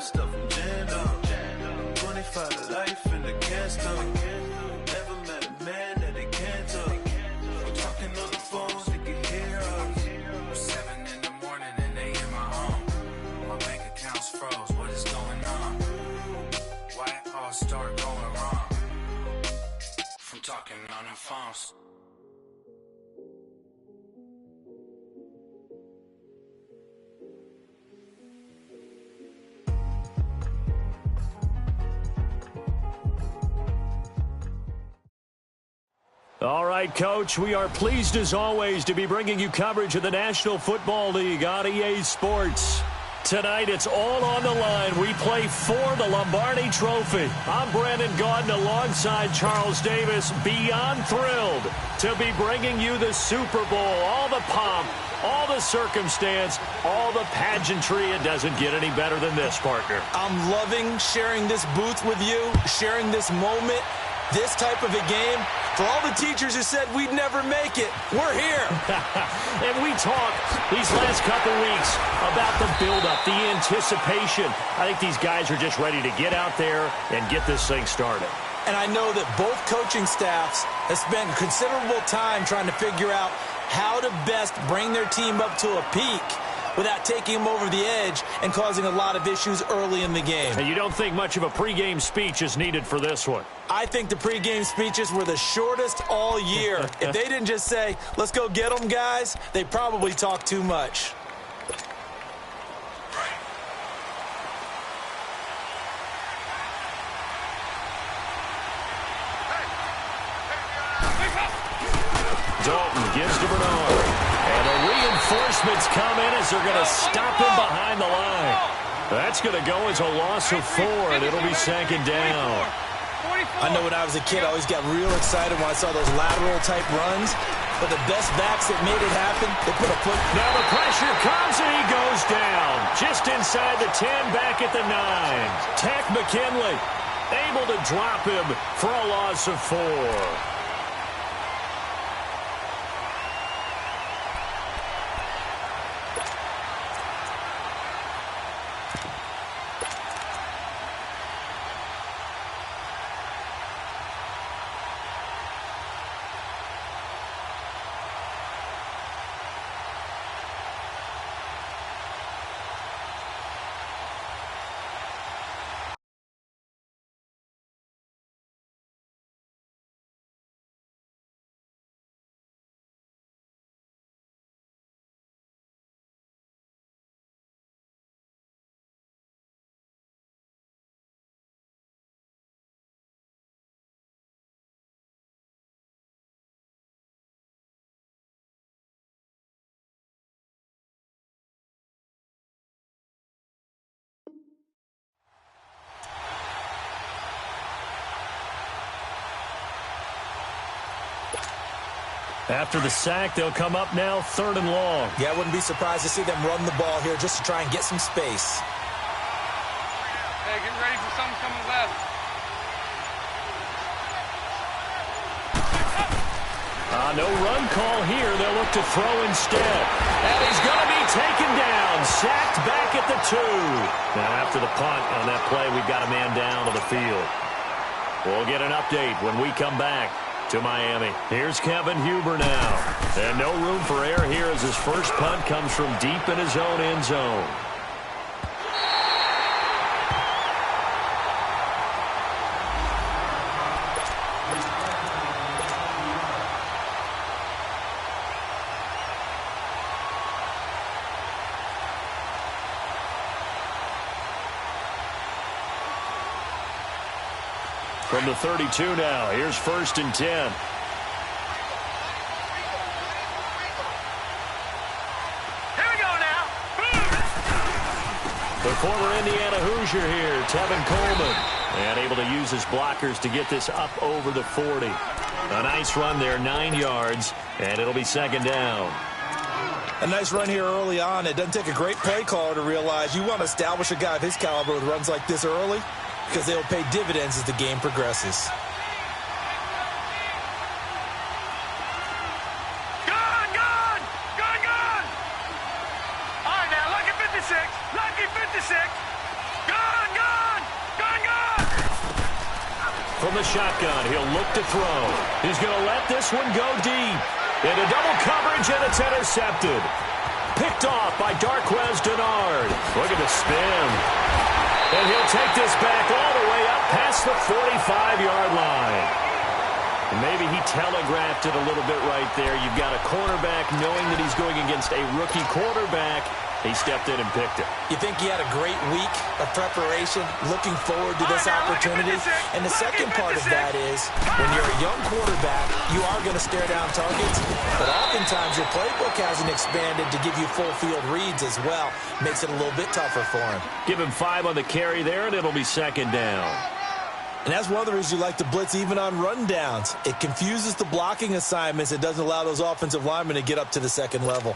stuff from jammed up. 25 to life and the can't stop. Never met a man that they can't talk. I'm talking on the phones, they can hear us. 7 in the morning and they in my home. My bank account's froze, what is going on? Why it all start going wrong? From talking on the phones. All right, Coach, we are pleased as always to be bringing you coverage of the National Football League on EA Sports. Tonight, it's all on the line. We play for the Lombardi Trophy. I'm Brandon Gaudin alongside Charles Davis, beyond thrilled to be bringing you the Super Bowl. All the pomp, all the circumstance, all the pageantry. It doesn't get any better than this, partner. I'm loving sharing this booth with you, sharing this moment, this type of a game. For all the teachers who said we'd never make it, we're here. And we talk these last couple weeks about the buildup, the anticipation. I think these guys are just ready to get out there and get this thing started. And I know that both coaching staffs have spent considerable time trying to figure out how to best bring their team up to a peak without taking them over the edge and causing a lot of issues early in the game. And you don't think much of a pregame speech is needed for this one? I think the pregame speeches were the shortest all year. If they didn't just say, let's go get them, guys, they probably talked too much. Dalton gives to Bernard. And the reinforcements come in as they're going to stop him behind the line. That's going to go as a loss of 4, and it'll be second down. I know when I was a kid, I always got real excited when I saw those lateral-type runs. But the best backs that made it happen, they put a foot. Now the pressure comes, and he goes down. Just inside the 10, back at the 9. Tech McKinley able to drop him for a loss of 4. After the sack, they'll come up now 3rd and long. Yeah, I wouldn't be surprised to see them run the ball here just to try and get some space. Hey, get ready for something coming left. No run call here. They'll look to throw instead. And he's going to be taken down. Sacked back at the 2. Now after the punt on that play, we've got a man down to the field. We'll get an update when we come back to Miami. Here's Kevin Huber now. And no room for error here as his first punt comes from deep in his own end zone. From the 32 now, here's 1st and 10. Here we go now. The former Indiana Hoosier here, Tevin Coleman. And able to use his blockers to get this up over the 40. A nice run there, 9 yards, and it'll be 2nd down. A nice run here early on. It doesn't take a great play caller to realize you want to establish a guy of his caliber with runs like this early, because they'll pay dividends as the game progresses. Good! All right, now, lucky 56. Lucky 56. Good! from the shotgun. He'll look to throw. He's going to let this one go deep. Into double coverage, and it's intercepted. Picked off by Darquez Dennard. Look at the spin. And he'll take this back all the way up past the 45-yard line. And maybe he telegraphed it a little bit right there. You've got a cornerback knowing that he's going against a rookie quarterback. He stepped in and picked it. You think he had a great week of preparation, looking forward to this opportunity? And the second part of that is, when you're a young quarterback, you are going to stare down targets, but oftentimes your playbook hasn't expanded to give you full field reads as well. Makes it a little bit tougher for him. Give him 5 on the carry there, and it'll be second down. And that's one of the reasons you like to blitz even on rundowns. It confuses the blocking assignments. It doesn't allow those offensive linemen to get up to the second level.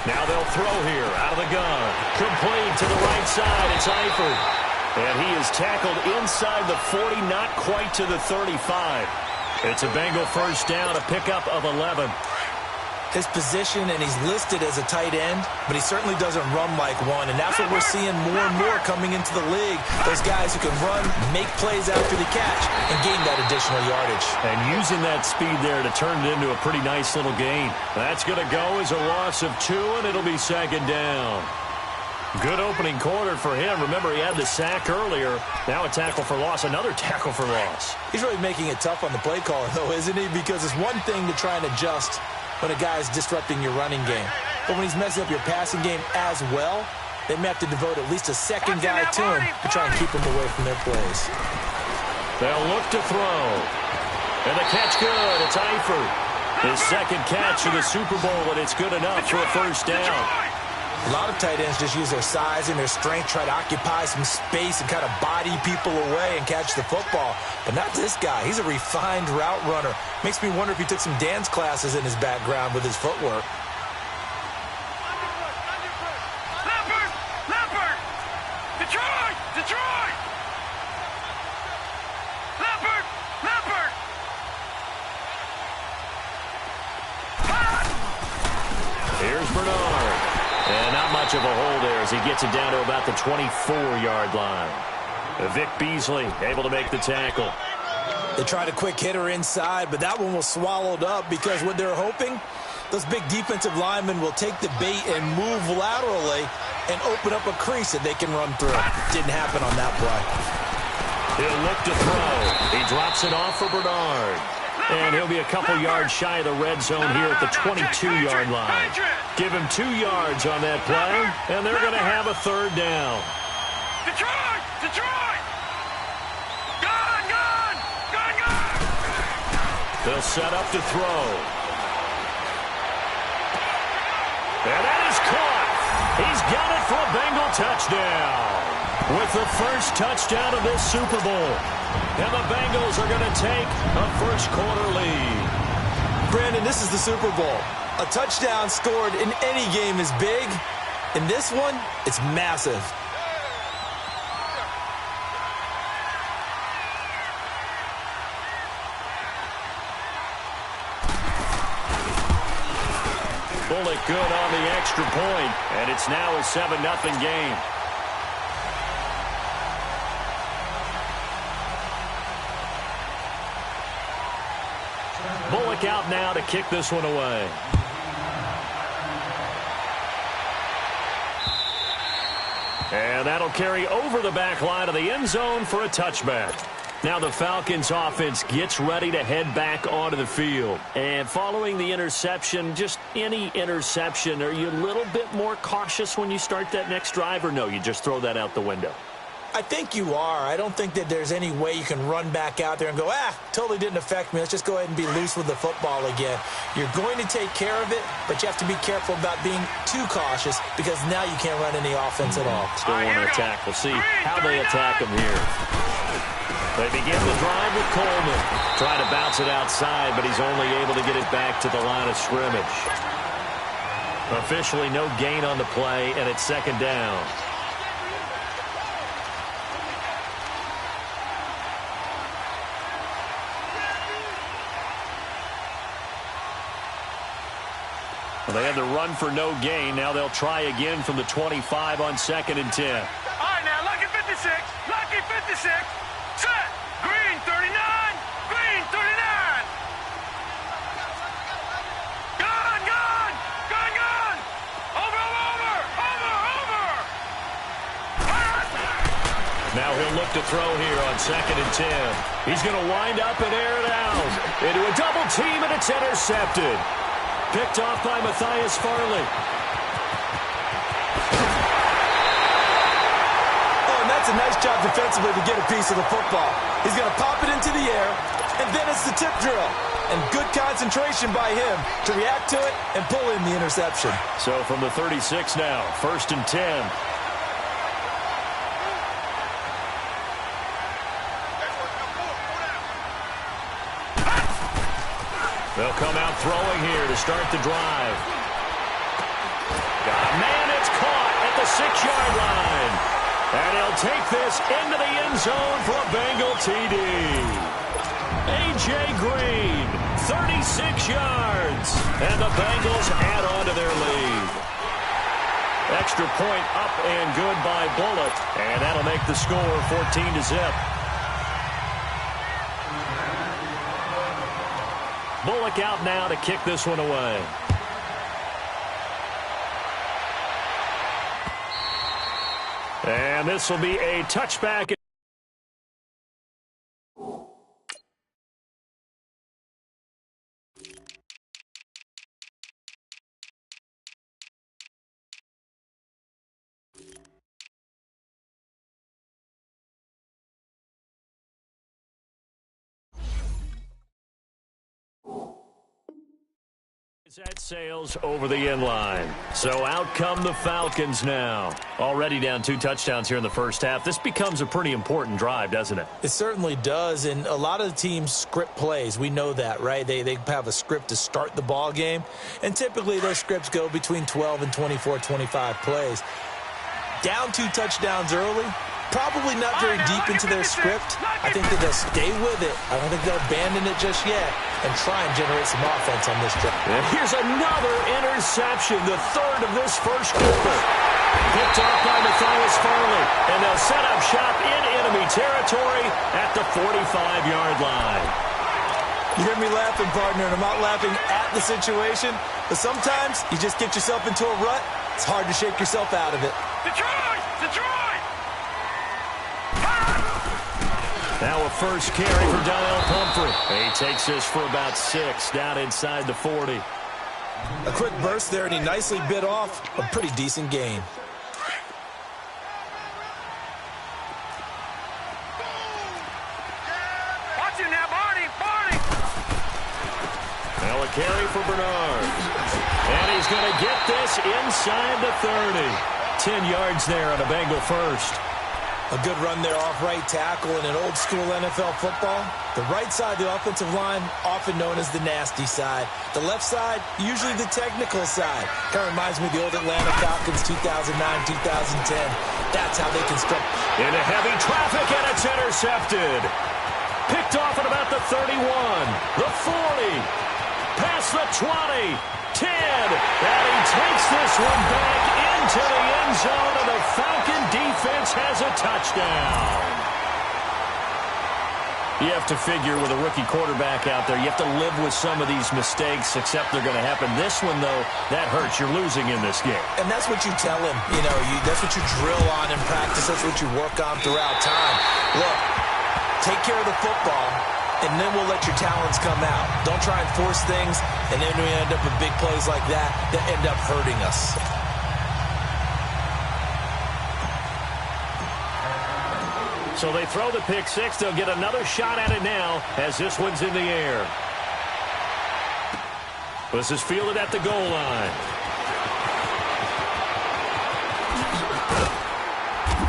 Now they'll throw here out of the gun. Complete to the right side. It's Eifert. And he is tackled inside the 40, not quite to the 35. It's a Bengal first down, a pickup of 11. His position, and he's listed as a tight end, but he certainly doesn't run like one, and that's what we're seeing more and more coming into the league. Those guys who can run, make plays after the catch, and gain that additional yardage. And using that speed there to turn it into a pretty nice little gain. That's going to go as a loss of 2, and it'll be second down. Good opening quarter for him. Remember, he had the sack earlier. Now a tackle for loss, another tackle for loss. He's really making it tough on the play caller, though, isn't he? Because it's one thing to try and adjust when a guy is disrupting your running game. But when he's messing up your passing game as well, they may have to devote at least a second guy to him to try and keep him away from their plays. They'll look to throw. And the catch good. It's Eifert. His second catch of the Super Bowl, and it's good enough for a first down. A lot of tight ends just use their size and their strength, try to occupy some space and kind of body people away and catch the football. But not this guy. He's a refined route runner. Makes me wonder if he took some dance classes in his background with his footwork. Leopard! Detroit! Leopard! Here's Bernard. And not much of a hole there as he gets it down to about the 24-yard line. Vic Beasley able to make the tackle. They tried a quick hitter inside, but that one was swallowed up because what they're hoping, those big defensive linemen will take the bait and move laterally and open up a crease that they can run through. Didn't happen on that play. He'll look to throw. He drops it off for Bernard. And he'll be a couple yards shy of the red zone here at the 22-yard line. Give him 2 yards on that play, and they're going to have a third down. Detroit! Gun! They'll set up to throw. And that is caught. He's got it for a Bengal touchdown. With the first touchdown of this Super Bowl. And the Bengals are going to take a first-quarter lead. Brandon, this is the Super Bowl. A touchdown scored in any game is big. In this one, it's massive. Bullock good on the extra point, and it's now a 7-0 game. Bullock out now to kick this one away. And that'll carry over the back line of the end zone for a touchback. Now the Falcons offense gets ready to head back onto the field. And following the interception, just any interception, are you a little bit more cautious when you start that next drive, or no, you just throw that out the window? I think you are. I don't think that there's any way you can run back out there and go, totally didn't affect me. Let's just go ahead and be loose with the football again. You're going to take care of it, but you have to be careful about being too cautious because now you can't run any offense at all. Still want to attack. We'll see how they attack him here. They begin the drive with Coleman. Trying to bounce it outside, but he's only able to get it back to the line of scrimmage. Officially no gain on the play, and it's second down. Well, they had the run for no gain. Now they'll try again from the 25 on 2nd and 10. All right, now, Lucky 56. Lucky 56. Set. Green 39. Green 39. Gun, gun. Gun, gun. Over, over, over, over. Now he'll look to throw here on 2nd and 10. He's going to wind up and air it out into a double team, and it's intercepted. Picked off by Matthias Farley. Oh, and that's a nice job defensively to get a piece of the football. He's going to pop it into the air, and then it's the tip drill. And good concentration by him to react to it and pull in the interception. So from the 36 now, 1st and 10. They'll come out throwing here to start the drive. Got a man, it's caught at the 6-yard line. And he'll take this into the end zone for a Bengal TD. A.J. Green, 36 yards. And the Bengals add on to their lead. Extra point up and good by Bullock. And that'll make the score 14-0. Bullock out now to kick this one away. And this will be a touchback. That sails over the end line. So out come the Falcons now. Already down 2 touchdowns here in the first half. This becomes a pretty important drive, doesn't it? It certainly does, and a lot of the teams script plays. We know that, right? They have a script to start the ball game, and typically those scripts go between 12 and 24, 25 plays. Down 2 touchdowns early, probably not very deep into their script. I think that they'll stay with it. I don't think they'll abandon it just yet and try and generate some offense on this drive. And here's another interception, the 3rd of this first quarter. Picked off by Matthias Farley, and they'll set up shop in enemy territory at the 45-yard line. You hear me laughing, partner, and I'm not laughing at the situation, but sometimes you just get yourself into a rut. It's hard to shake yourself out of it. Detroit! Detroit! Now a first carry for Donnell Pumphrey. He takes this for about 6 down inside the 40. A quick burst there, and he nicely bit off a pretty decent gain. Watch it now, Barney! Barney! Now a carry for Bernard. And he's going to get this inside the 30. 10 yards there on a Bengal first. A good run there off right tackle in an old-school NFL football. The right side of the offensive line, often known as the nasty side. The left side, usually the technical side. Kind of reminds me of the old Atlanta Falcons 2009, 2010. That's how they construct. Into heavy traffic, and it's intercepted. Picked off at about the 31, the 40, past the 20, 10. And he takes this one back into the end zone, and the Falcon defense has a touchdown. You have to figure with a rookie quarterback out there, you have to live with some of these mistakes, except they're going to happen. This one, though, that hurts. You're losing in this game. And that's what you tell him. You know, that's what you drill on in practice. That's what you work on throughout time. Look, take care of the football, and then we'll let your talents come out. Don't try and force things, and then we end up with big plays like that end up hurting us. So they throw the pick 6. They'll get another shot at it now as this one's in the air. This is fielded at the goal line.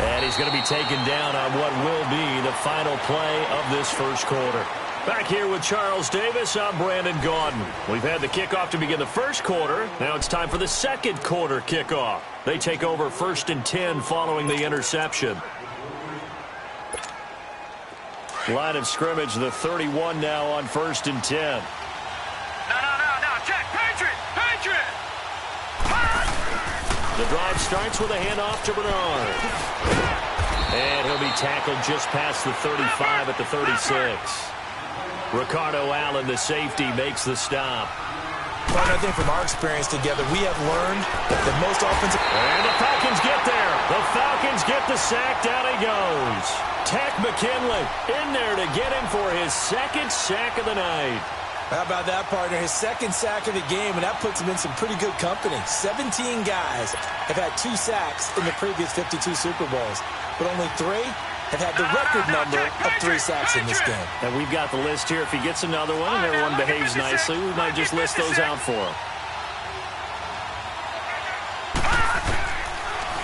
And he's going to be taken down on what will be the final play of this first quarter. Back here with Charles Davis, I'm Brandon Gaudin. We've had the kickoff to begin the first quarter. Now it's time for the second quarter kickoff. They take over 1st and 10 following the interception. Line of scrimmage, the 31 now on 1st and 10. No, check, Patriot, Patriot! The drive starts with a handoff to Bernard. And he'll be tackled just past the 35 at the 36. Ricardo Allen, the safety, makes the stop. But I think from our experience together, we have learned that most offensive... And the Falcons get there. The Falcons get the sack. Down he goes. Tech McKinley in there to get him for his second sack of the night. How about that, partner? His second sack of the game, and that puts him in some pretty good company. 17 guys have had 2 sacks in the previous 52 Super Bowls, but only 3 have had the record number of 3 sacks in this game. And we've got the list here. If he gets another one and everyone behaves nicely, we might just list those out for him.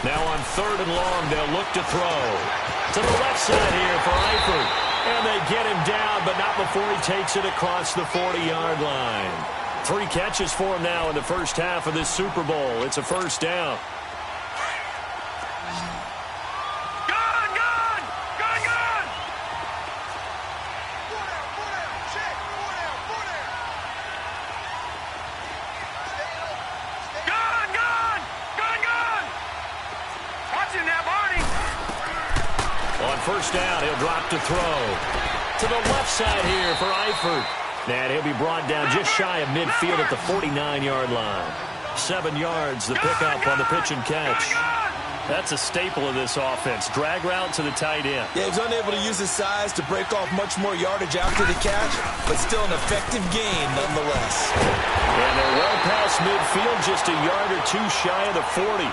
Now on 3rd and long, they'll look to throw. To the left side here for Eifert. And they get him down, but not before he takes it across the 40-yard line. 3 catches for him now in the first half of this Super Bowl. It's a first down. First down, he'll drop to throw. To the left side here for Eifert. And he'll be brought down just shy of midfield at the 49-yard line. 7 yards, the pickup on the pitch and catch. That's a staple of this offense. Drag route to the tight end. Yeah, he's unable to use his size to break off much more yardage after the catch, but still an effective gain nonetheless. And they're well past midfield, just a yard or 2 shy of the 40.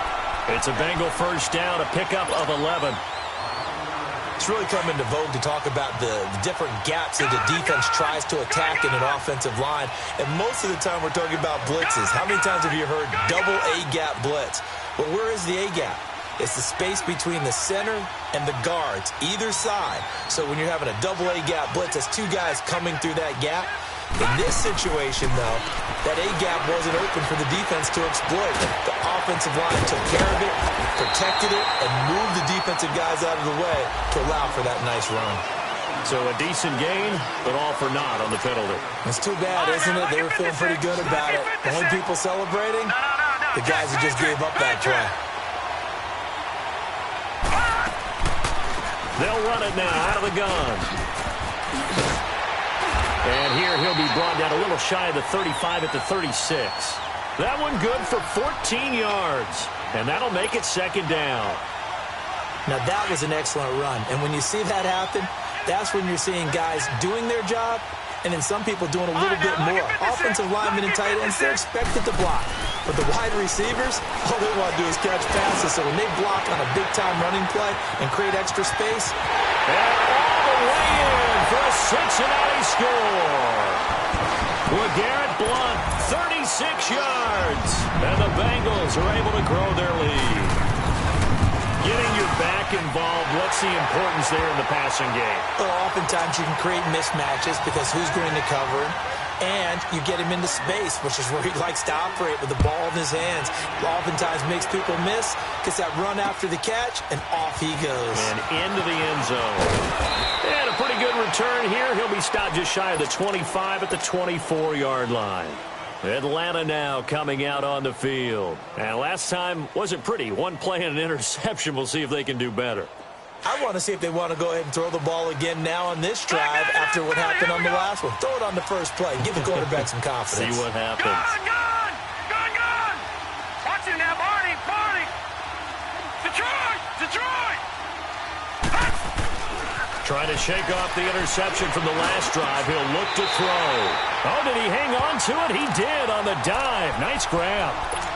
It's a Bengal first down, a pickup of 11. It's really come into vogue to talk about the different gaps that the defense tries to attack in an offensive line. And most of the time we're talking about blitzes. How many times have you heard double A-gap blitz? Well, where is the A-gap? It's the space between the center and the guards, either side. So when you're having a double A-gap blitz, that's 2 guys coming through that gap. In this situation, though, that A-gap wasn't open for the defense to exploit. The offensive line took care of it, protected it, and moved the defensive guys out of the way to allow for that nice run. So a decent gain, but all for naught on the penalty. It's too bad, isn't it? They were feeling pretty good about it. The only people celebrating, the guys who just gave up that play. They'll run it now out of the gun. And here he'll be brought down a little shy of the 35 at the 36. That one good for 14 yards. And that'll make it second down. Now that was an excellent run. And when you see that happen, that's when you're seeing guys doing their job and then some people doing a little bit more. Offensive linemen and tight ends, they're expected to block. But the wide receivers, all they want to do is catch passes. So when they block on a big-time running play and create extra space. And all the way in for a Cincinnati score. LeGarrette Blount, 36 yards. And the Bengals are able to grow their lead. Getting your back involved, what's the importance there in the passing game? Well, oftentimes you can create mismatches because who's going to cover him? And you get him into space, which is where he likes to operate with the ball in his hands. Oftentimes makes people miss, gets that run after the catch, and off he goes. And into the end zone. And a pretty good return here. He'll be stopped just shy of the 25 at the 24-yard line. Atlanta now coming out on the field. And last time wasn't pretty. One play and an interception. We'll see if they can do better. I want to see if they want to go ahead and throw the ball again now on this drive after what happened on the last one. Throw it on the first play. Give the quarterback some confidence. See what happens. Gun! Watch it now, Barney! Detroit! Trying to shake off the interception from the last drive. He'll look to throw. Oh, did he hang on to it? He did on the dive. Nice grab.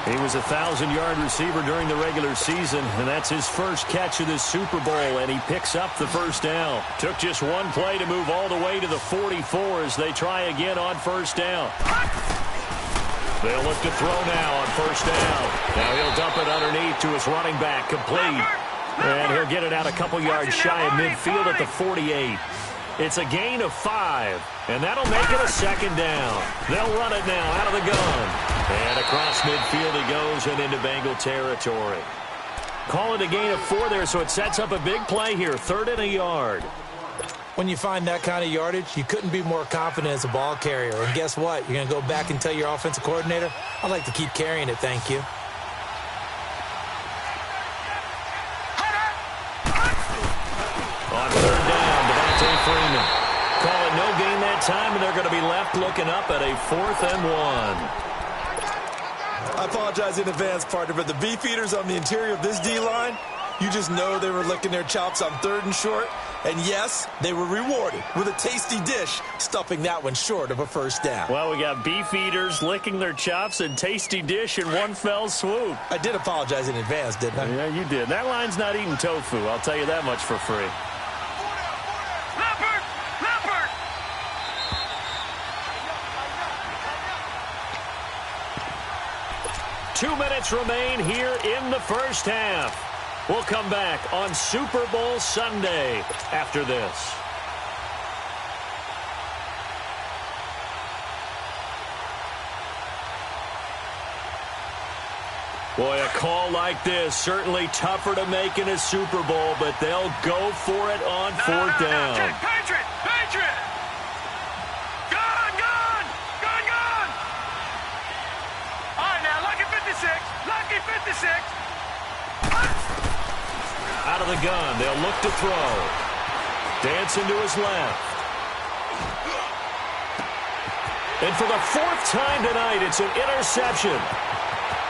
He was a 1,000-yard receiver during the regular season, and that's his first catch of this Super Bowl, and he picks up the first down. Took just one play to move all the way to the 44 as they try again on first down. They'll look to throw now on first down. Now he'll dump it underneath to his running back, complete. And he'll get it out a couple yards shy of midfield at the 48. It's a gain of 5, and that'll make it a second down. They'll run it now out of the gun. And across midfield he goes and into Bengal territory. Call it a gain of 4 there, so it sets up a big play here, 3rd and a yard. When you find that kind of yardage, you couldn't be more confident as a ball carrier. And guess what? You're going to go back and tell your offensive coordinator, I'd like to keep carrying it, thank you. Freeman. Call it no gain that time, and they're going to be left looking up at a 4th and 1. I apologize in advance, partner, but the beefeaters on the interior of this D-line, you just know they were licking their chops on 3rd and short. And yes, they were rewarded with a tasty dish, stuffing that one short of a first down. Well, we got beef eaters licking their chops and tasty dish in one fell swoop. I did apologize in advance, didn't I? Yeah, you did. That line's not eating tofu. I'll tell you that much for free. Leopard! Leopard! 2 minutes remain here in the first half. We'll come back on Super Bowl Sunday after this. Boy, a call like this, certainly tougher to make in a Super Bowl, but they'll go for it on 4th down. Patriot! Patriot! Gun! Gun! Gun! Gun! All right, now, Lucky 56! Lucky 56! Out of the gun, they'll look to throw. Dancing to his left. And for the 4th time tonight, it's an interception.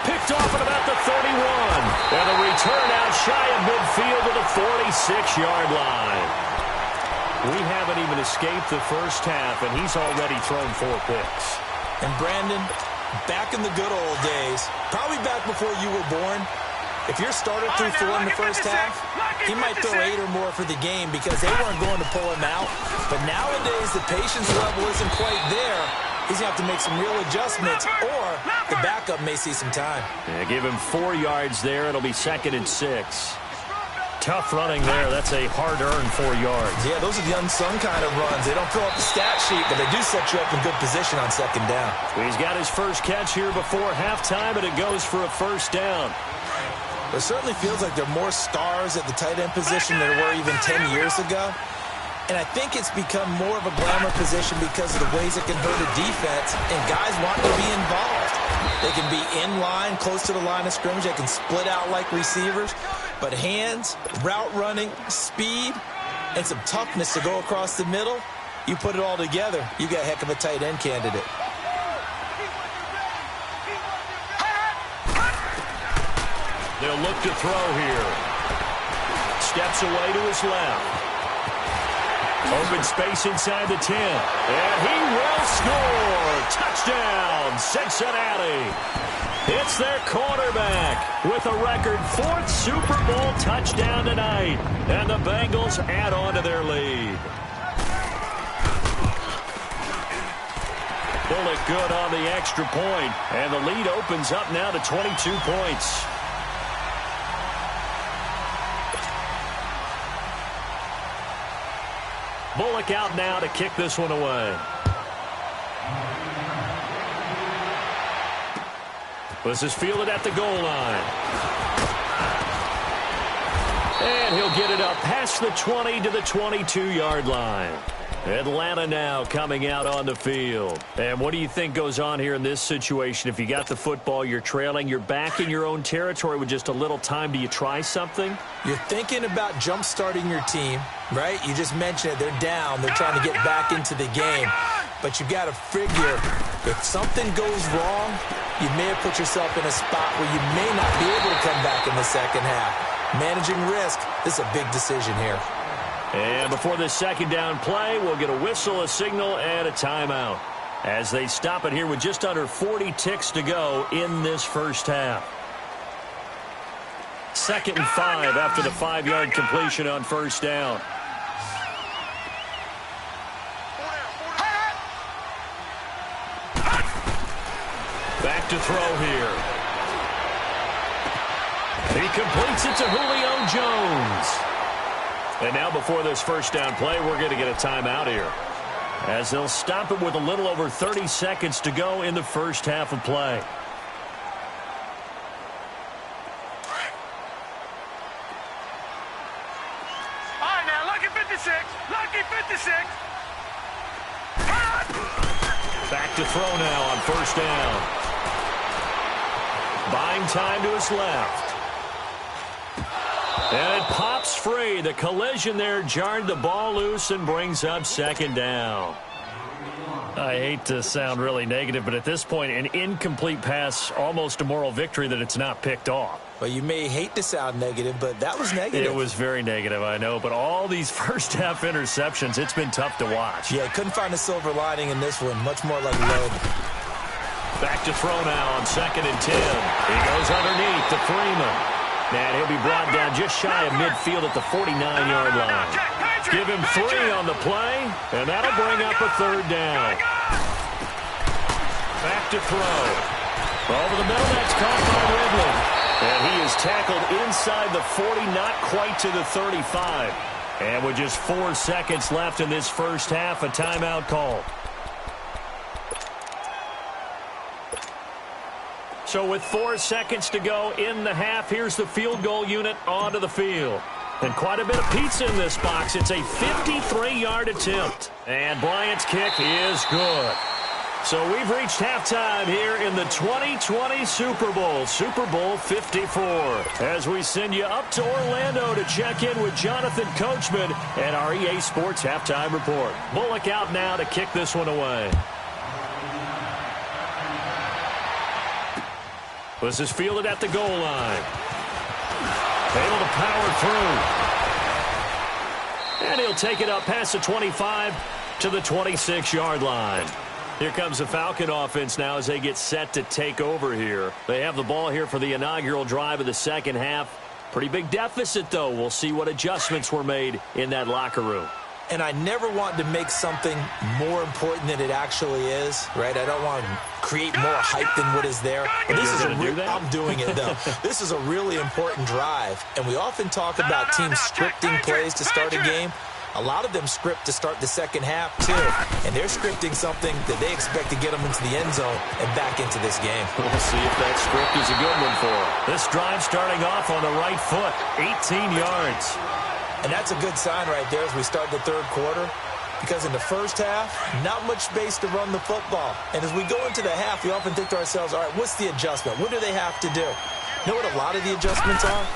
Picked off at about the 31. And a return out shy of midfield to the 46-yard line. We haven't even escaped the first half, and he's already thrown 4 picks. And Brandon, back in the good old days, probably back before you were born, if your starter threw 4 in the first half, he might throw 8 or more for the game because they weren't going to pull him out. But nowadays, the patience level isn't quite there. He's going to have to make some real adjustments, or the backup may see some time. Yeah, give him 4 yards there. It'll be 2nd and 6. Tough running there. That's a hard-earned 4 yards. Yeah, those are the unsung kind of runs. They don't fill up the stat sheet, but they do set you up in good position on 2nd down. He's got his first catch here before halftime, and it goes for a first down. It certainly feels like there are more stars at the tight end position than there were even 10 years ago. And I think it's become more of a glamour position because of the ways it can hurt a defense, and guys want to be involved. They can be in line, close to the line of scrimmage. They can split out like receivers. But hands, route running, speed, and some toughness to go across the middle, you put it all together, you got a heck of a tight end candidate. They'll look to throw here. Steps away to his left. Open space inside the 10. And he will score. Touchdown, Cincinnati. It's their quarterback with a record 4th Super Bowl touchdown tonight. And the Bengals add on to their lead. Bullock good on the extra point. And the lead opens up now to 22 points. Bullock out now to kick this one away. This is fielded at the goal line. And he'll get it up past the 20 to the 22-yard line. Atlanta now coming out on the field. And what do you think goes on here in this situation? If you got the football, you're trailing, you're back in your own territory with just a little time. Do you try something? You're thinking about jump-starting your team, right? You just mentioned it. They're down. They're trying to get back into the game. But you got to figure if something goes wrong, you may have put yourself in a spot where you may not be able to come back in the second half. Managing risk, this is a big decision here. And before this second down play, we'll get a whistle, a signal, and a timeout as they stop it here with just under 40 ticks to go in this first half. 2nd and 5 after the 5-yard completion on first down. Back to throw here. He completes it to Julio Jones. And now before this first down play, we're going to get a timeout here, as they'll stop it with a little over 30 seconds to go in the first half of play. All right, now, Lucky 56! Lucky 56! Back to throw now on first down. Buying time to his left. And it pops free. The collision there jarred the ball loose and brings up second down. I hate to sound really negative, but at this point, an incomplete pass, almost a moral victory that it's not picked off. Well, you may hate to sound negative, but that was negative. It was very negative, I know. But all these first-half interceptions, it's been tough to watch. Yeah, couldn't find a silver lining in this one. Much more like lead. Back to throw now on 2nd and 10. He goes underneath to Freeman. And he'll be brought down just shy of midfield at the 49-yard line. Give him 3 on the play, and that'll bring up a 3rd down. Back to throw. Over the middle, that's caught by Ridley. And he is tackled inside the 40, not quite to the 35. And with just 4 seconds left in this first half, a timeout called. So with 4 seconds to go in the half, here's the field goal unit onto the field. And quite a bit of pizza in this box. It's a 53-yard attempt. And Bryant's kick is good. So we've reached halftime here in the 2020 Super Bowl, Super Bowl 54. As we send you up to Orlando to check in with Jonathan Coachman and our EA Sports Halftime Report. Bullock out now to kick this one away. This is fielded at the goal line. Able to power through. And he'll take it up past the 25 to the 26-yard line. Here comes the Falcon offense now as they get set to take over here. They have the ball here for the inaugural drive of the second half. Pretty big deficit, though. We'll see what adjustments were made in that locker room. And I never want to make something more important than it actually is, right? I don't want to create more hype than what is there. But this is I'm doing it, though. This is a really important drive. And we often talk about teams scripting plays to start a game. A lot of them script to start the second half, too. And they're scripting something that they expect to get them into the end zone and back into this game. We'll see if that script is a good one for them. This drive starting off on the right foot, 18 yards. And that's a good sign right there as we start the third quarter, because in the first half, not much space to run the football. And as we go into the half, we often think to ourselves, all right, what's the adjustment? What do they have to do? You know what a lot of the adjustments are?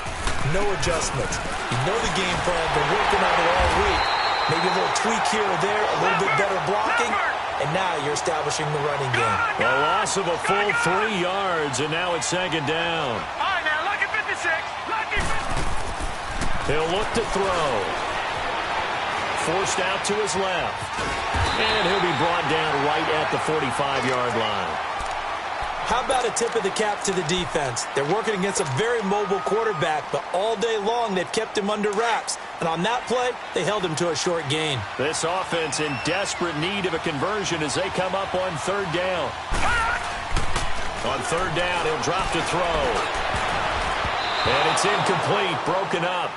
No adjustments. You know the game plan, been working on it all week. Maybe a little tweak here or there, a little bit better blocking, and now you're establishing the running game. A loss of a full 3 yards, and now it's second down. All right, now, lucky 56. Lucky 56. He'll look to throw. Forced out to his left. And he'll be brought down right at the 45-yard line. How about a tip of the cap to the defense? They're working against a very mobile quarterback, but all day long they've kept him under wraps. And on that play, they held him to a short gain. This offense in desperate need of a conversion as they come up on 3rd down. On 3rd down, he'll drop to throw. And it's incomplete, broken up.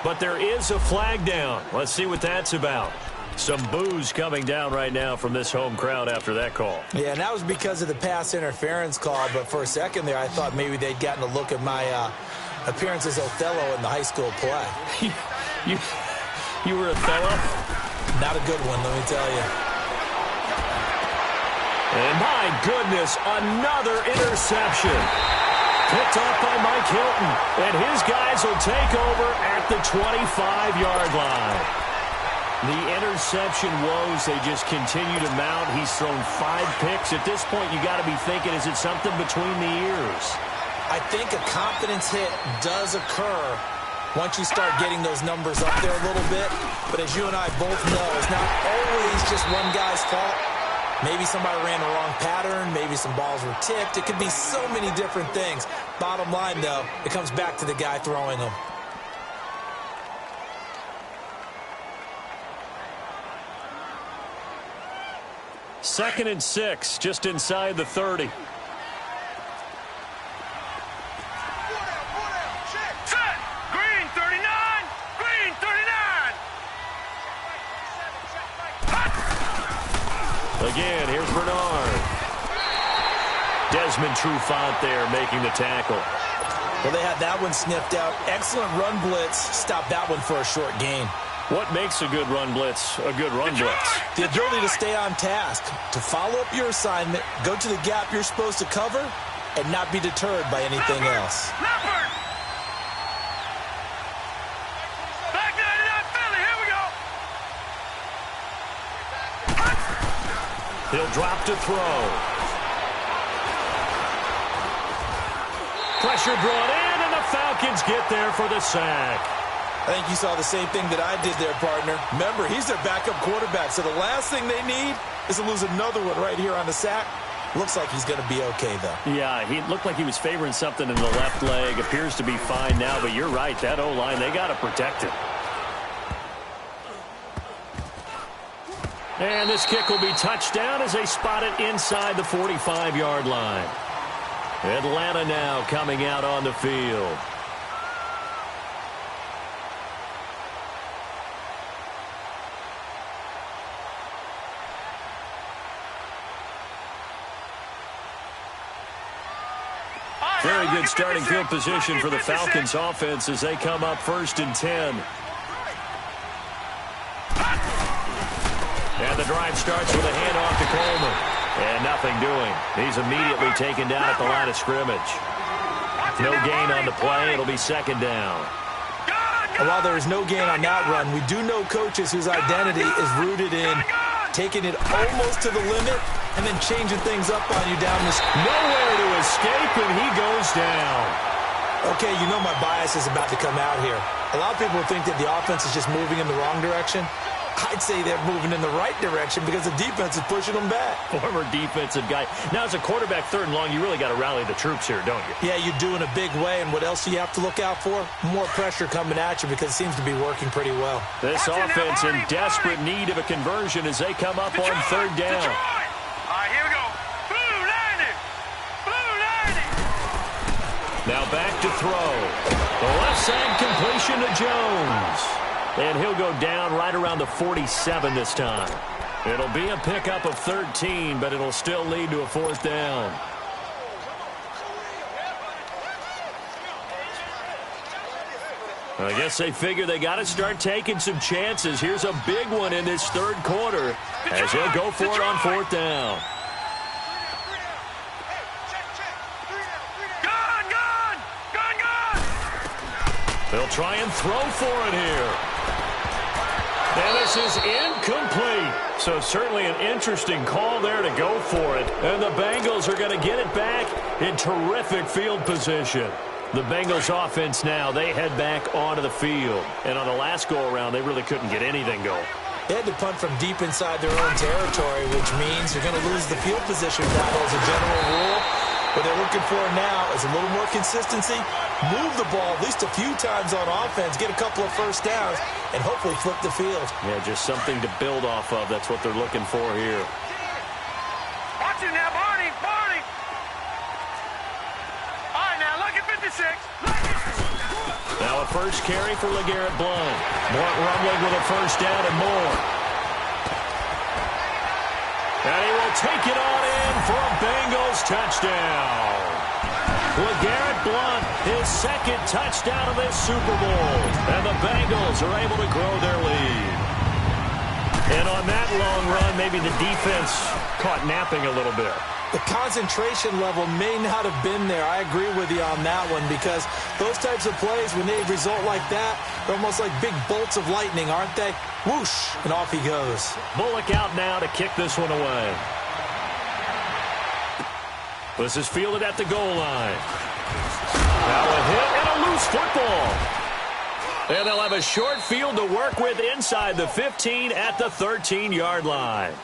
But there is a flag down. Let's see what that's about. Some boos coming down right now from this home crowd after that call. Yeah, and that was because of the pass interference call. But for a second there, I thought maybe they'd gotten a look at my appearance as Othello in the high school play. You were Othello? Not a good one, let me tell you. And my goodness, another interception. Picked off by Mike Hilton. And his guys will take over at the 25-yard line. The interception woes, they just continue to mount. He's thrown 5 picks. At this point, you got to be thinking, is it something between the ears? I think a confidence hit does occur once you start getting those numbers up there a little bit. But as you and I both know, it's not always just one guy's fault. Maybe somebody ran the wrong pattern. Maybe some balls were tipped. It could be so many different things. Bottom line, though, it comes back to the guy throwing them. Second and 6, just inside the 30. Set. Green 39. Green 39. Again, here's Bernard. Desmond Trufant there making the tackle. Well, they had that one sniffed out. Excellent run blitz. Stop that one for a short gain. What makes a good run blitz a good run blitz? The ability to stay on task, to follow up your assignment, go to the gap you're supposed to cover, and not be deterred by anything else. He'll drop to throw. Pressure brought in, and the Falcons get there for the sack. I think you saw the same thing that I did there, partner. Remember, he's their backup quarterback, so the last thing they need is to lose another one right here on the sack. Looks like he's going to be okay, though. Yeah, he looked like he was favoring something in the left leg. Appears to be fine now, but you're right. That O-line, they got to protect him. And this kick will be touchdown as they spot it inside the 45-yard line. Atlanta now coming out on the field. Very good starting field position for the Falcons offense as they come up 1st and 10. And the drive starts with a handoff to Coleman. And nothing doing. He's immediately taken down at the line of scrimmage. No gain on the play. It'll be 2nd down. And while there is no gain on that run, we do know coaches whose identity is rooted in taking it almost to the limit and then changing things up on you down this. Nowhere to escape, and he goes down. Okay, you know my bias is about to come out here. A lot of people think that the offense is just moving in the wrong direction. I'd say they're moving in the right direction because the defense is pushing them back. Former defensive guy. Now, as a quarterback 3rd and long, you really got to rally the troops here, don't you? Yeah, you do in a big way. And what else do you have to look out for? More pressure coming at you because it seems to be working pretty well. This offense in desperate need of a conversion as they come up on 3rd down. All right, here we go. Blue landing. Blue landing. Now back to throw. The left side completion to Jones. And he'll go down right around the 47 this time. It'll be a pickup of 13, but it'll still lead to a 4th down. I guess they figure they got to start taking some chances. Here's a big one in this 3rd quarter as he'll go for it on 4th down. They'll try and throw for it here. And this is incomplete. So certainly an interesting call there to go for it. And the Bengals are going to get it back in terrific field position. The Bengals offense now, they head back onto the field. And on the last go-around, they really couldn't get anything going. They had to punt from deep inside their own territory, which means you're going to lose the field position battle as a general rule. What they're looking for now is a little more consistency, move the ball at least a few times on offense, get a couple of 1st downs, and hopefully flip the field. Yeah, just something to build off of. That's what they're looking for here. Watch it now, Barney, Barney. All right, now, look at 56. Now a first carry for LeGarrette Blount. Blount rumbling with a 1st down and more. And he will take it on in for a Bengals touchdown. LeGarrette Blount, his 2nd touchdown of this Super Bowl. And the Bengals are able to grow their lead. And on that long run, maybe the defense caught napping a little bit. The concentration level may not have been there. I agree with you on that one because those types of plays, when they result like that, they're almost like big bolts of lightning, aren't they? Whoosh, and off he goes. Bullock out now to kick this one away. This is fielded at the goal line. Now a hit and a loose football. And they'll have a short field to work with inside the 15 at the 13-yard line.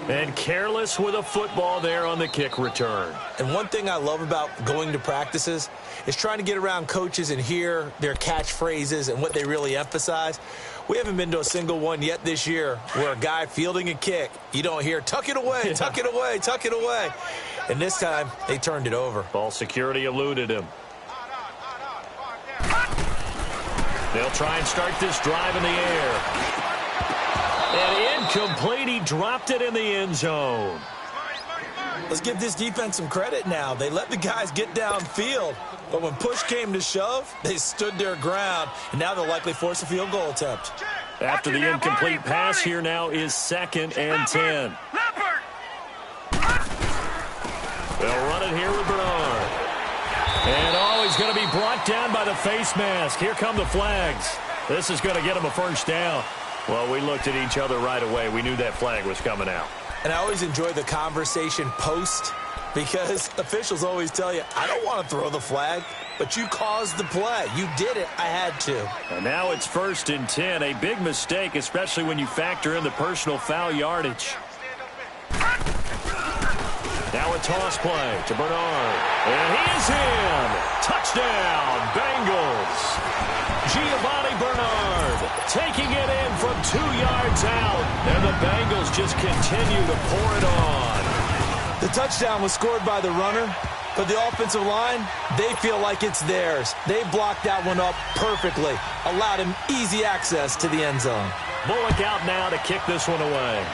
And careless with a football there on the kick return. And one thing I love about going to practices is trying to get around coaches and hear their catchphrases and what they really emphasize. We haven't been to a single one yet this year where a guy fielding a kick, you don't hear, tuck it away, tuck it away, tuck it away. And this time, they turned it over. Ball security eluded him. They'll try and start this drive in the air. And incomplete. He dropped it in the end zone. Let's give this defense some credit now. They let the guys get downfield. But when push came to shove, they stood their ground. And now they'll likely force a field goal attempt. After the incomplete pass, here now is 2nd and 10. They'll run it here with Bernard. And he's going to be brought down by the face mask. Here come the flags. This is going to get him a 1st down. Well, we looked at each other right away. We knew that flag was coming out. And I always enjoy the conversation post because officials always tell you, I don't want to throw the flag, but you caused the play. You did it. I had to. And now it's 1st and 10. A big mistake, especially when you factor in the personal foul yardage. Now a toss play to Bernard. And he is in. Touchdown, Bengals. Giovanni Bernard taking it in from 2 yards out. And the Bengals just continue to pour it on. The touchdown was scored by the runner, but the offensive line, they feel like it's theirs. They blocked that one up perfectly, allowed him easy access to the end zone. Bullock out now to kick this one away.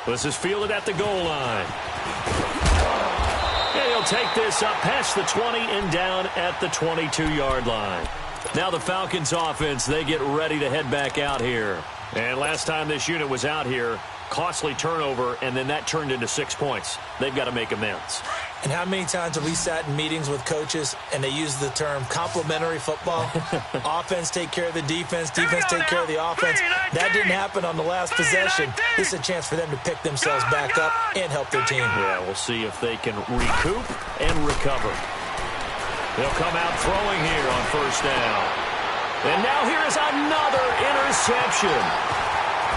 This is fielded at the goal line. And he'll take this up past the 20 and down at the 22-yard line. Now the Falcons offense, they get ready to head back out here. And last time this unit was out here, costly turnover, and then that turned into 6 points. They've got to make amends. And how many times have we sat in meetings with coaches and they use the term complementary football? Offense take care of the defense, defense take care of the offense. That didn't happen on the last possession. This is a chance for them to pick themselves back up and help their team. Yeah, we'll see if they can recoup and recover. They'll come out throwing here on 1st down. And now here is another interception.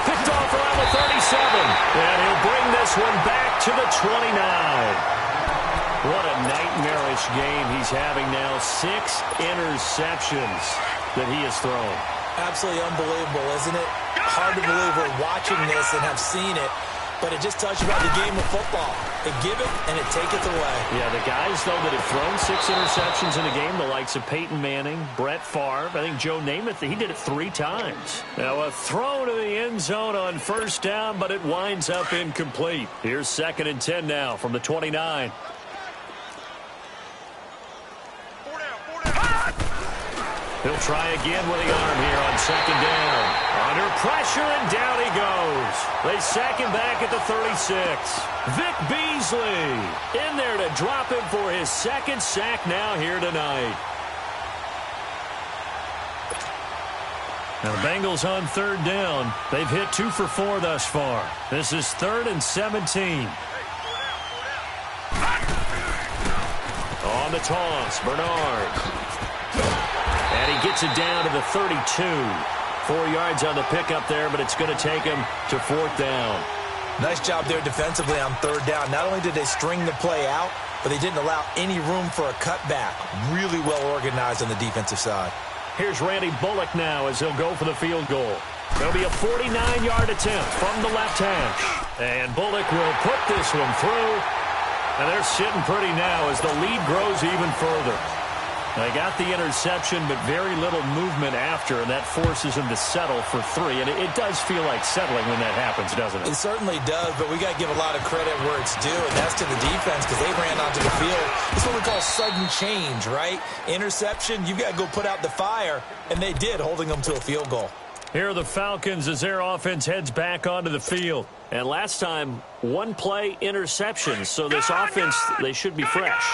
Picked off around the 37. And he'll bring this one back to the 29. What a nightmarish game he's having now. 6 interceptions that he has thrown. Absolutely unbelievable, isn't it? Hard to believe we're watching this and have seen it, but it just tells you about the game of football. They give it and it taketh away. Yeah, the guys, though, that have thrown 6 interceptions in a game, the likes of Peyton Manning, Brett Favre, I think Joe Namath, he did it 3 times. Now a throw to the end zone on 1st down, but it winds up incomplete. Here's 2nd and 10 now from the 29. He'll try again with the arm here on 2nd down. Under pressure, and down he goes. They sack him back at the 36. Vic Beasley in there to drop him for his 2nd sack now here tonight. Now the Bengals on 3rd down. They've hit 2 for 4 thus far. This is 3rd and 17. On the toss, Bernard. And he gets it down to the 32. 4 yards on the pickup there, but it's going to take him to 4th down. Nice job there defensively on 3rd down. Not only did they string the play out, but they didn't allow any room for a cutback. Really well organized on the defensive side. Here's Randy Bullock now as he'll go for the field goal. There'll be a 49-yard attempt from the left hash. And Bullock will put this one through. And they're sitting pretty now as the lead grows even further. They got the interception, but very little movement after, and that forces them to settle for 3. And it does feel like settling when that happens, doesn't it? It certainly does, but we got to give a lot of credit where it's due, and that's to the defense because they ran onto the field. It's what we call sudden change, right? Interception, you got to go put out the fire, and they did, holding them to a field goal. Here are the Falcons as their offense heads back onto the field. And last time, 1-play interceptions, so this offense, they should be fresh.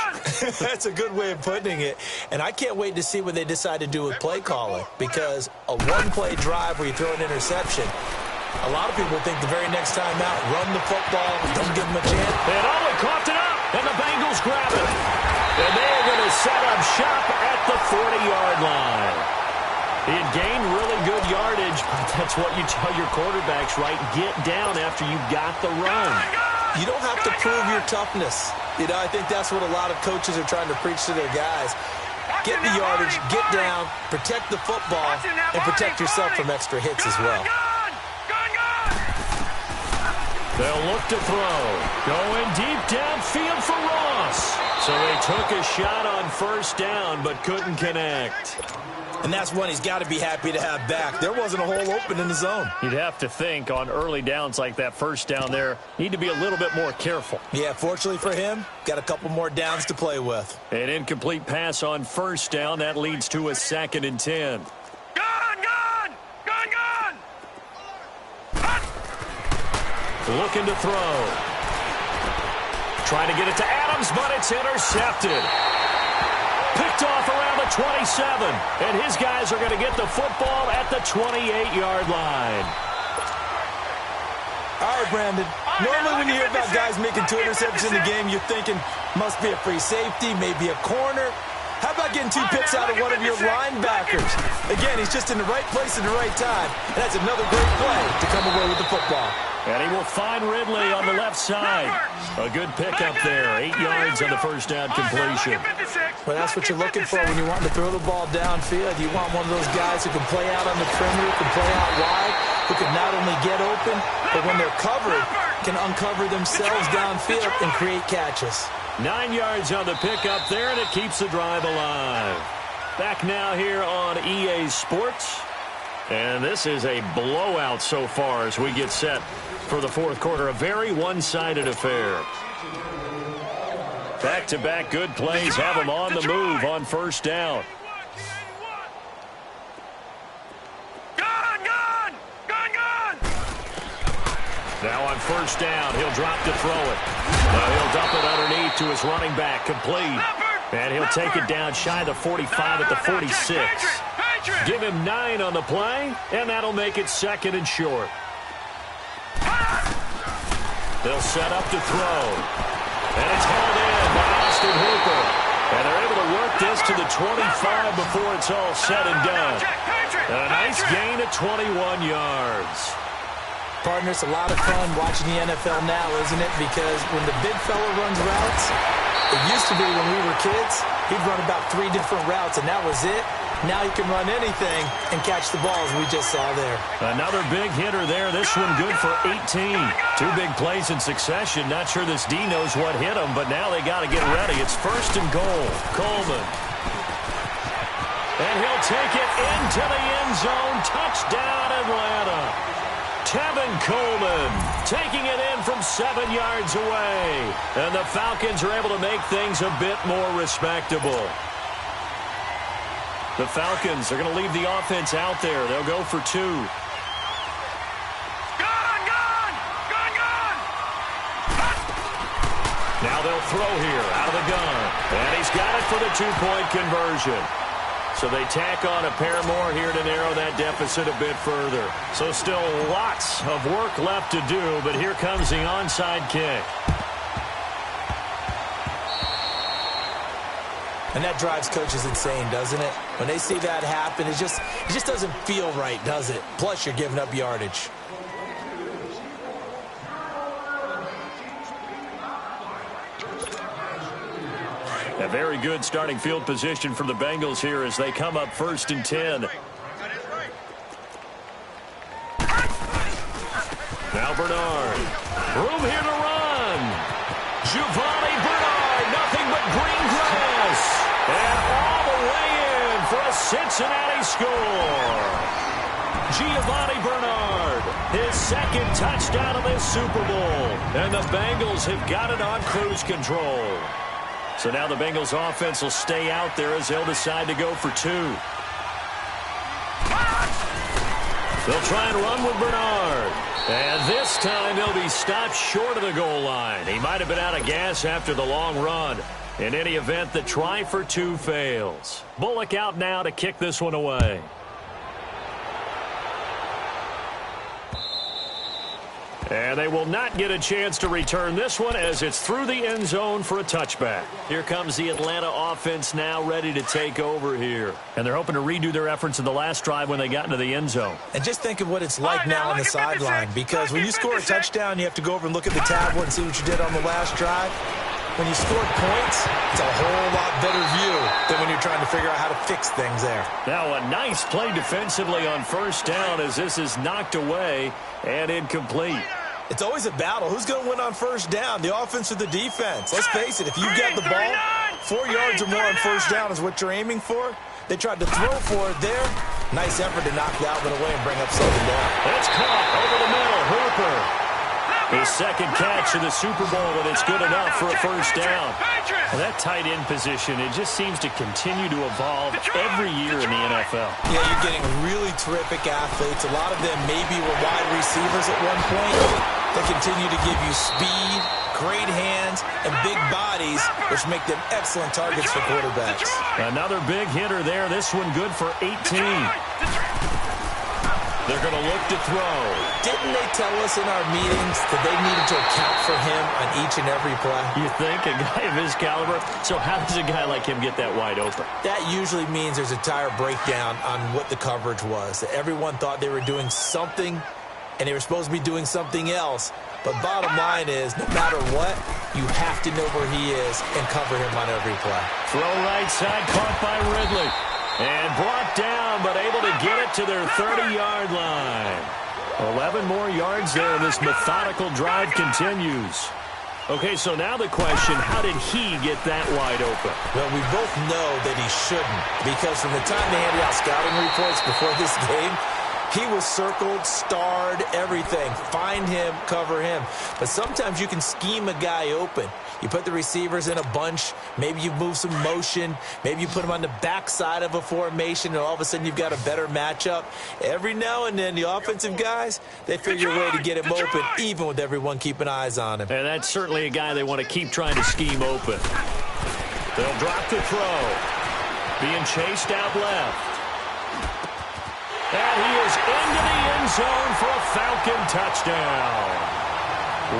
That's a good way of putting it. And I can't wait to see what they decide to do with play calling, because a 1-play drive where you throw an interception, a lot of people think the very next time out, run the football, don't give them a chance. And he coughed it up, and the Bengals grab it. And they're going to set up shop at the 40-yard line. He had gained really good yardage, but that's what you tell your quarterbacks, right? Get down after you got the run. You don't have to prove your toughness. You know, I think that's what a lot of coaches are trying to preach to their guys. Get the yardage, get down, protect the football, and protect yourself from extra hits as well. They'll look to throw. Going deep downfield for Ross. So they took a shot on 1st down, but couldn't connect. And that's one he's got to be happy to have back. There wasn't a hole open in the zone. You'd have to think on early downs like that 1st down there, need to be a little bit more careful. Yeah, fortunately for him, got a couple more downs to play with. An incomplete pass on 1st down. That leads to a 2nd and 10. Looking to throw. Trying to get it to Adams, but it's intercepted. Picked off around the 27, and his guys are going to get the football at the 28-yard line. All right, Brandon. Normally when you hear about guys making 2 interceptions in the game, you're thinking must be a free safety, maybe a corner. How about getting 2 picks out of one of your linebackers? Again, he's just in the right place at the right time. And that's another great play to come away with the football. And he will find Ridley on the left side. A good pickup there. 8 yards on the first down completion. Well, that's what you're looking for when you want to throw the ball downfield. You want one of those guys who can play out on the perimeter, can play out wide, who can not only get open, but when they're covered, can uncover themselves downfield and create catches. 9 yards on the pickup there, and it keeps the drive alive. Back now here on EA Sports. And this is a blowout so far as we get set for the fourth quarter. A very one-sided affair. Back-to-back good plays have them on the move on first down. Now on first down, he'll drop to throw it. Now he'll dump it underneath to his running back, complete. And he'll take it down shy of the 45 at the 46. Give him 9 on the play, and that'll make it second and short. They'll set up to throw. And it's held in by Austin Hooper. And they're able to work this to the 25 before it's all said and done. A nice gain of 21 yards. Partner, it's a lot of fun watching the NFL now, isn't it? Because when the big fella runs routes, it used to be when we were kids, he'd run about 3 different routes, and that was it. Now he can run anything and catch the balls we just saw there. Another big hitter there. This one good for 18. 2 big plays in succession. Not sure this D knows what hit him, but now they got to get ready. It's first and goal. Coleman. And he'll take it into the end zone. Touchdown, Atlanta. Tevin Coleman taking it in from 7 yards away. And the Falcons are able to make things a bit more respectable. The Falcons are going to leave the offense out there. They'll go for 2. Now they'll throw here out of the gun. And he's got it for the 2-point conversion. So they tack on a pair more here to narrow that deficit a bit further. So still lots of work left to do, but here comes the onside kick. And that drives coaches insane, doesn't it? When they see that happen, it just doesn't feel right, does it? Plus, you're giving up yardage. A very good starting field position for the Bengals here as they come up first and 10. Now Bernard. Room here to run. Giovanni Bernard. Nothing but green grass. And all the way in for a Cincinnati score. Giovanni Bernard. His second touchdown of this Super Bowl. And the Bengals have got it on cruise control. So now the Bengals offense will stay out there as they'll decide to go for 2. They'll try and run with Bernard. And this time he'll be stopped short of the goal line. He might have been out of gas after the long run. In any event, the try for 2 fails. Bullock out now to kick this one away. And they will not get a chance to return this one as it's through the end zone for a touchback. Here comes the Atlanta offense now ready to take over here. And they're hoping to redo their efforts in the last drive when they got into the end zone. And just think of what it's like now on the sideline. Because when you score a touchdown, you have to go over and look at the tablet and see what you did on the last drive. When you score points, it's a whole lot better view than when you're trying to figure out how to fix things there. Now a nice play defensively on first down as this is knocked away and incomplete. It's always a battle. Who's going to win on first down, the offense or the defense? Let's face it, if you've got the ball, 4 yards or more on first down is what you're aiming for. They tried to throw for it there. Nice effort to knock Dalvin away and bring up 2nd down. It's caught over the middle. Hooper. His second catch of the Super Bowl, and it's good enough for a first down. Well, that tight end position, it just seems to continue to evolve every year in the NFL. Yeah, you're getting really terrific athletes. A lot of them maybe were wide receivers at one point. They continue to give you speed, great hands, and big bodies, which make them excellent targets for quarterbacks. Another big hitter there. This one good for 18. They're going to look to throw. Didn't they tell us in our meetings that they needed to account for him on each and every play? You think? A guy of his caliber? So how does a guy like him get that wide open? That usually means there's a entire breakdown on what the coverage was. That everyone thought they were doing something, and they were supposed to be doing something else. But bottom line is, no matter what, you have to know where he is and cover him on every play. Throw right side, caught by Ridley. And brought down, but able to get it to their 30-yard line. 11 more yards there, and this methodical drive continues. Okay, so now the question, how did he get that wide open? Well, we both know that he shouldn't, because from the time they handed out scouting reports before this game, he was circled, starred, everything. Find him, cover him. But sometimes you can scheme a guy open. You put the receivers in a bunch. Maybe you move some motion. Maybe you put them on the backside of a formation, and all of a sudden you've got a better matchup. Every now and then, the offensive guys, they figure a way to get him open, even with everyone keeping eyes on him. And that's certainly a guy they want to keep trying to scheme open. They'll drop the throw. Being chased out left. And he is into the end zone for a Falcon touchdown.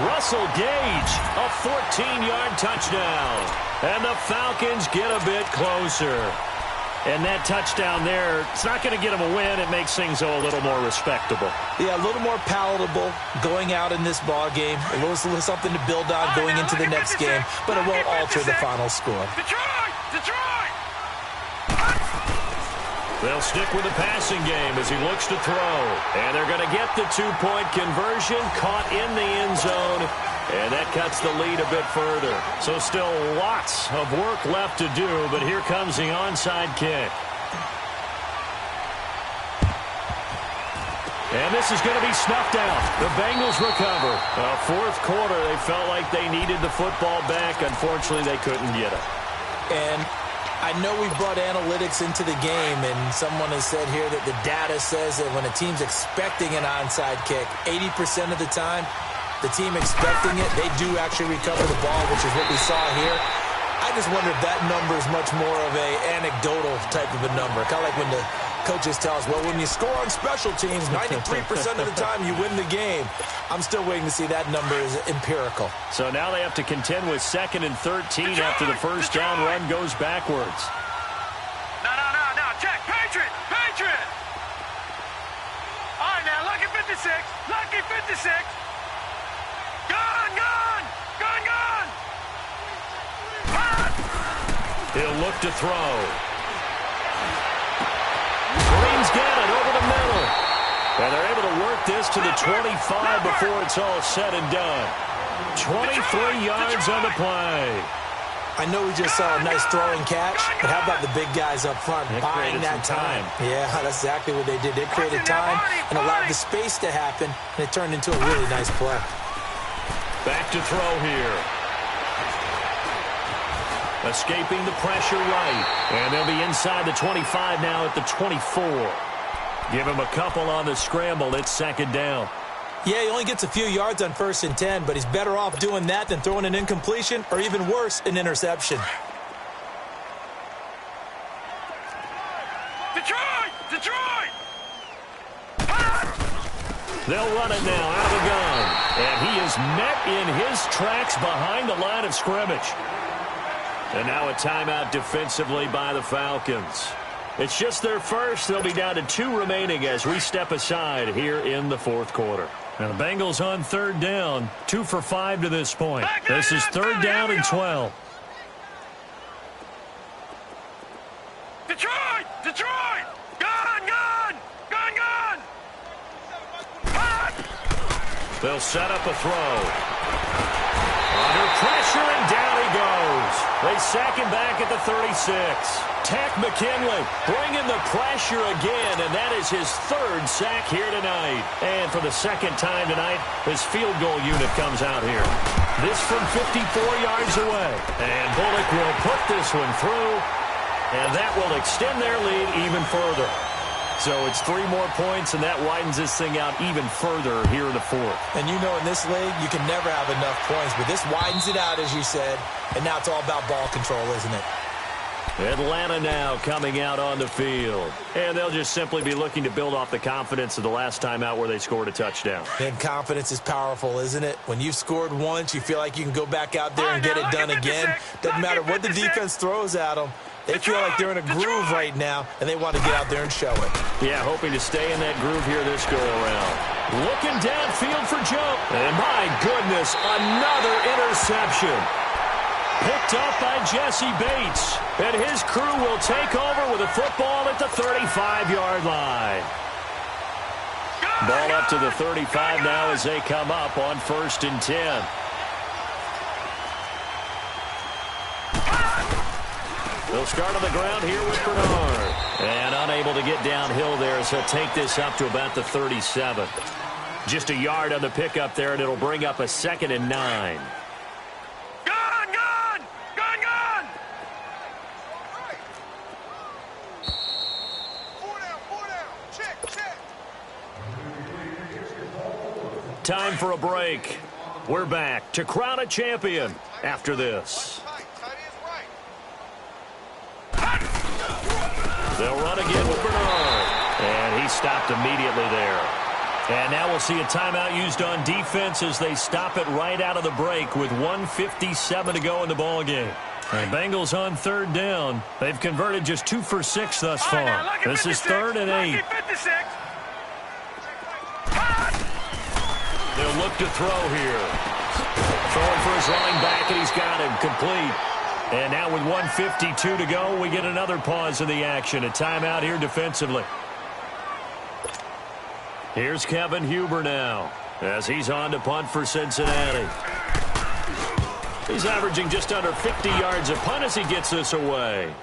Russell Gage, a 14-yard touchdown. And the Falcons get a bit closer. And that touchdown there, it's not going to get them a win. It makes things a little more respectable. Yeah, a little more palatable going out in this ball game. A little something to build on going into the next game. But it won't alter the final score. Detroit! They'll stick with the passing game as he looks to throw. And they're going to get the two-point conversion, caught in the end zone. And that cuts the lead a bit further. So still lots of work left to do, but here comes the onside kick. And this is going to be snuffed out. The Bengals recover. Fourth quarter, they felt like they needed the football back. Unfortunately, they couldn't get it. And I know we brought analytics into the game, and someone has said here that the data says that when a team's expecting an onside kick, 80% of the time, the team expecting it, they do actually recover the ball, which is what we saw here. I just wonder if that number is much more of a anecdotal type of a number. Kind of like when the coaches tell us, well, when you score on special teams, 93% of the time you win the game. I'm still waiting to see that number is empirical. So now they have to contend with 2nd and 13 after the first down run goes backwards. No. Check. Patriot. All right, now, lucky 56. Gun. He'll look to throw. Green's got it over the middle. And they're able to work this to the 25 before it's all said and done. 23 yards on the play. I know we just saw a nice throwing catch, but how about the big guys up front buying that time? Yeah, that's exactly what they did. They created time and allowed the space to happen, and it turned into a really nice play. Back to throw here. Escaping the pressure right. And they'll be inside the 25 now at the 24. Give him a couple on the scramble. It's 2nd down. Yeah, he only gets a few yards on 1st and 10, but he's better off doing that than throwing an incompletion or even worse, an interception. Detroit! They'll run it now out of the gun. And he is met in his tracks behind the line of scrimmage. And now a timeout defensively by the Falcons. It's just their first. They'll be down to 2 remaining as we step aside here in the 4th quarter. Now the Bengals on 3rd down. 2 for 5 to this point. This is 3rd down and 12. Detroit! Gun! They'll set up a throw. Under pressure, and down he goes. They sack him back at the 36. Tech McKinley bringing the pressure again, and that is his 3rd sack here tonight. And for the 2nd time tonight, his field goal unit comes out here. This from 54 yards away. And Bullock will put this one through, and that will extend their lead even further. So it's 3 more points, and that widens this thing out even further here in the 4th. And you know in this league, you can never have enough points, but this widens it out, as you said, and now it's all about ball control, isn't it? Atlanta now coming out on the field. And they'll just simply be looking to build off the confidence of the last time out where they scored a touchdown. And confidence is powerful, isn't it? When you've scored once, you feel like you can go back out there and get it done again. Doesn't matter what the defense throws at them. They feel like they're in a groove right now, and they want to get out there and show it. Yeah, hoping to stay in that groove here this go-around. Looking downfield for Joe. And my goodness, another interception. Picked up by Jesse Bates. And his crew will take over with a football at the 35-yard line. Ball up to the 35 now as they come up on 1st and 10. They'll start on the ground here with Bernard. And unable to get downhill there as he'll take this up to about the 37. Just a yard on the pickup there, and it'll bring up a 2nd and 9. Time for a break. We're back to crown a champion after this. They'll run again with Bernard. And he stopped immediately there. And now we'll see a timeout used on defense as they stop it right out of the break with 1:57 to go in the ballgame. And Bengals on 3rd down. They've converted just 2 for 6 thus far. This is 3rd and 8. They'll look to throw here. Throwing for his running back, and he's got him complete. And now with 1:52 to go, we get another pause in the action. A timeout here defensively. Here's Kevin Huber now as he's on to punt for Cincinnati. He's averaging just under 50 yards a punt as he gets this away.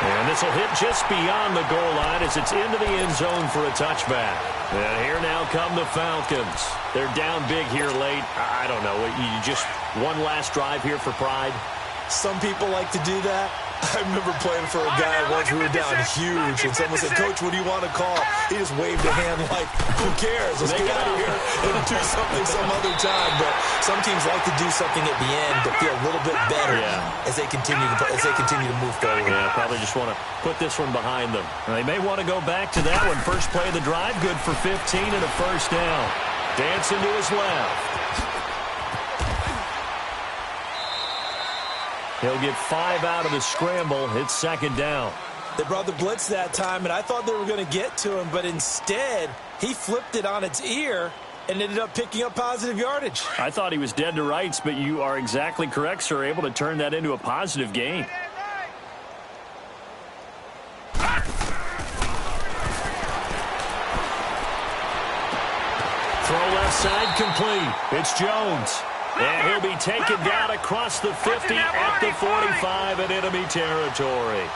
And this will hit just beyond the goal line as it's into the end zone for a touchback. And here now come the Falcons. They're down big here late. I don't know. You just one last drive here for pride? Some people like to do that. I remember playing for a guy once. We were down huge, and someone said, "Coach, what do you want to call?" He just waved a hand like, "Who cares? Let's get out of here and do something some other time." But some teams like to do something at the end to feel a little bit better as they continue to move forward. Yeah, probably just want to put this one behind them. They may want to go back to that one. First play of the drive, good for 15 and a 1st down. Dancing to his left. He'll get 5 out of the scramble. It's 2nd down. They brought the blitz that time, and I thought they were going to get to him, but instead, he flipped it on its ear and ended up picking up positive yardage. I thought he was dead to rights, but you are exactly correct, sir. Able to turn that into a positive gain. Throw left side complete. It's Jones. And he'll be taken down across the 50 at the 45 in enemy territory.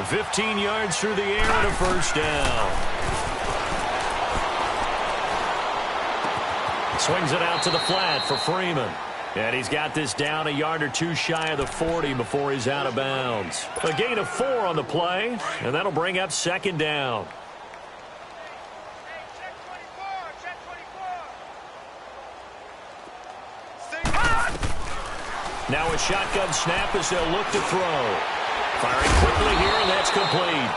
15 yards through the air and a 1st down. Swings it out to the flat for Freeman. And he's got this down a yard or 2 shy of the 40 before he's out of bounds. A gain of 4 on the play, and that'll bring up 2nd down. Now a shotgun snap as they'll look to throw. Firing quickly here, and that's complete.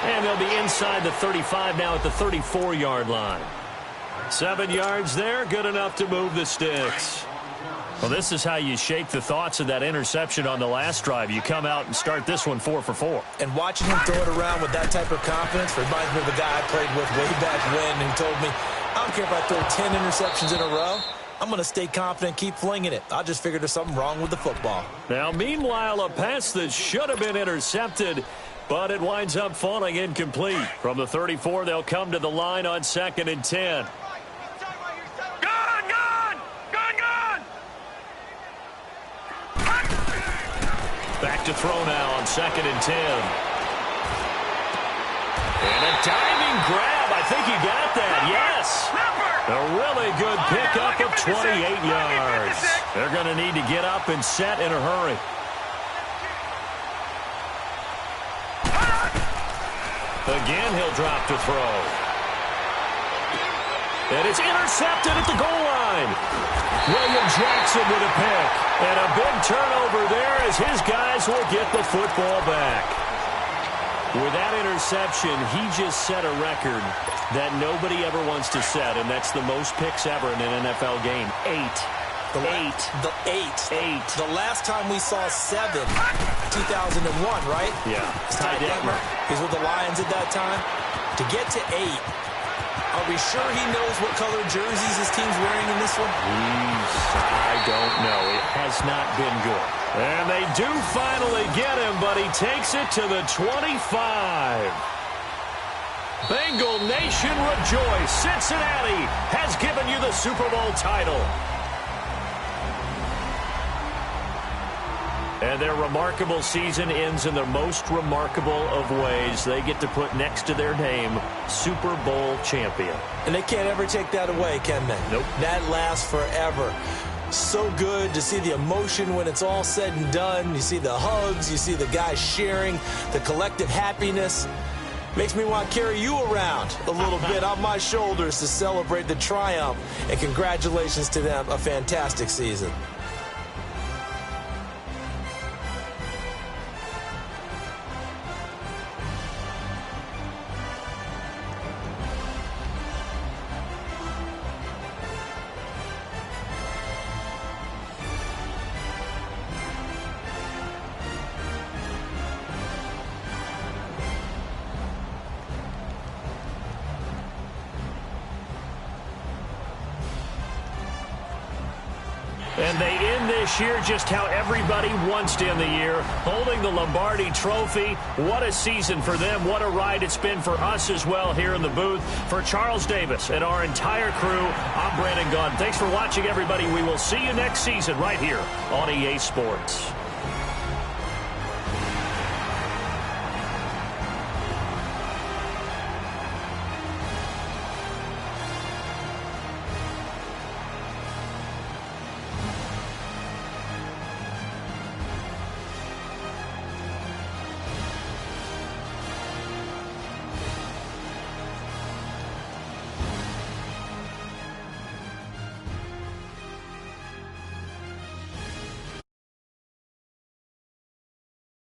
And they'll be inside the 35 now at the 34-yard line. 7 yards there, good enough to move the sticks. Well, this is how you shake the thoughts of that interception on the last drive. You come out and start this one 4 for 4. And watching him throw it around with that type of confidence reminds me of a guy I played with way back when who told me, "I don't care if I throw 10 interceptions in a row. I'm going to stay confident, keep flinging it. I just figured there's something wrong with the football." Now, meanwhile, a pass that should have been intercepted, but it winds up falling incomplete. From the 34, they'll come to the line on 2nd and 10. Back to throw now on 2nd and 10. And a diving grab. I think he got that. Yes. A really good pickup of 28 yards. They're going to need to get up and set in a hurry. Again, he'll drop to throw. And it's intercepted at the goal line. William Jackson with a pick. And a big turnover there as his guys will get the football back. With that interception, he just set a record that nobody ever wants to set, and that's the most picks ever in an NFL game. 8. The last time we saw 7, 2001, right? Yeah. Ty Detmer. He's with the Lions at that time. To get to 8, are we sure he knows what color jerseys his team's wearing in this one? I don't know. It has not been good. And they do finally get him, but he takes it to the 25. Bengal Nation rejoice. Cincinnati has given you the Super Bowl title. And their remarkable season ends in the most remarkable of ways. They get to put next to their name, Super Bowl champion. And they can't ever take that away, can they? Nope. That lasts forever. So good to see the emotion when it's all said and done. You see the hugs, you see the guys sharing, the collective happiness. Makes me want to carry you around a little bit on my shoulders to celebrate the triumph. And congratulations to them, a fantastic season. And they end this year just how everybody wants to end the year, holding the Lombardi Trophy. What a season for them. What a ride it's been for us as well here in the booth. For Charles Davis and our entire crew, I'm Brandon Gunn. Thanks for watching, everybody. We will see you next season right here on EA Sports.